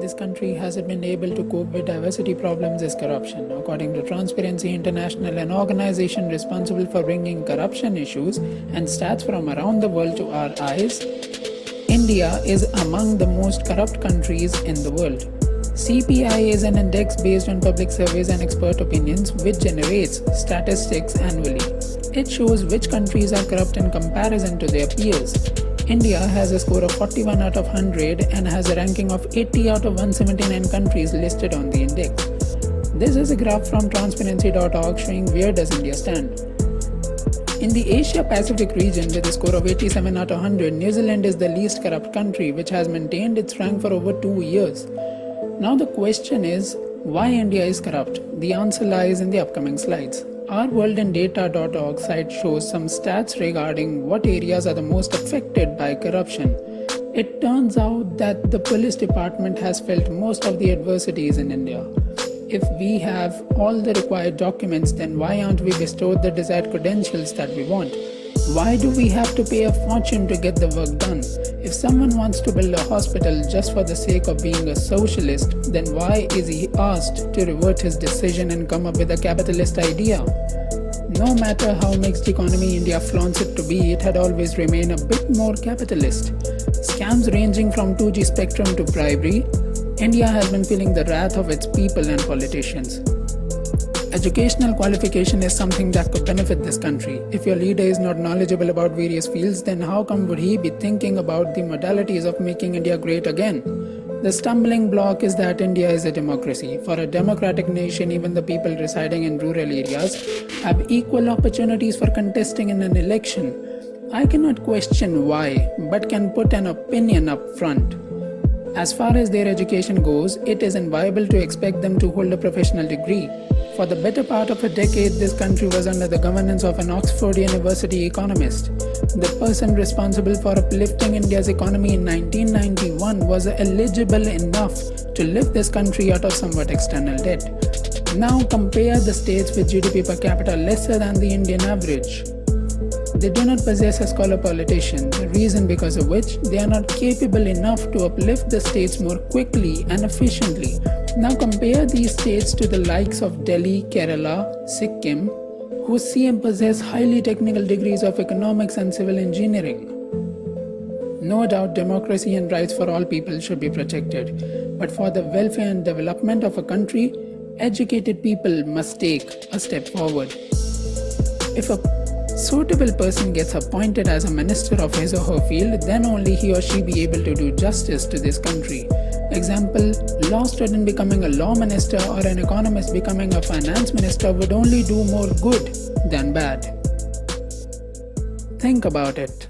this country hasn't been able to cope with diversity problems is corruption. According to Transparency International, an organization responsible for bringing corruption issues and stats from around the world to our eyes, India is among the most corrupt countries in the world. CPI is an index based on public surveys and expert opinions which generates statistics annually. It shows which countries are corrupt in comparison to their peers. India has a score of 41 out of 100 and has a ranking of 80 out of 179 countries listed on the index. This is a graph from transparency.org showing where does India stand. In the Asia-Pacific region with a score of 87 out of 100, New Zealand is the least corrupt country which has maintained its rank for over 2 years. Now the question is, why India is corrupt? The answer lies in the upcoming slides. Our worldindata.org site shows some stats regarding what areas are the most affected by corruption. It turns out that the police department has felt most of the adversities in India. If we have all the required documents, then why aren't we bestowed the desired credentials that we want? Why do we have to pay a fortune to get the work done? If someone wants to build a hospital just for the sake of being a socialist, then why is he asked to revert his decision and come up with a capitalist idea? No matter how mixed economy India flaunts it to be, it had always remained a bit more capitalist. Scams ranging from 2G spectrum to bribery, India has been feeling the wrath of its people and politicians. Educational qualification is something that could benefit this country. If your leader is not knowledgeable about various fields, then how come would he be thinking about the modalities of making India great again? The stumbling block is that India is a democracy. For a democratic nation, even the people residing in rural areas have equal opportunities for contesting in an election. I cannot question why, but can put an opinion up front. As far as their education goes, it isn't viable to expect them to hold a professional degree. For the better part of a decade, this country was under the governance of an Oxford University economist. The person responsible for uplifting India's economy in 1991 was eligible enough to lift this country out of somewhat external debt. Now compare the states with GDP per capita lesser than the Indian average. They do not possess a scholar politician, the reason because of which they are not capable enough to uplift the states more quickly and efficiently. Now compare these states to the likes of Delhi, Kerala, Sikkim, whose CM possess highly technical degrees of economics and civil engineering. No doubt democracy and rights for all people should be protected, but for the welfare and development of a country, educated people must take a step forward. If a suitable person gets appointed as a minister of his or her field, then only he or she be able to do justice to this country. Example, law student becoming a law minister or an economist becoming a finance minister would only do more good than bad. Think about it.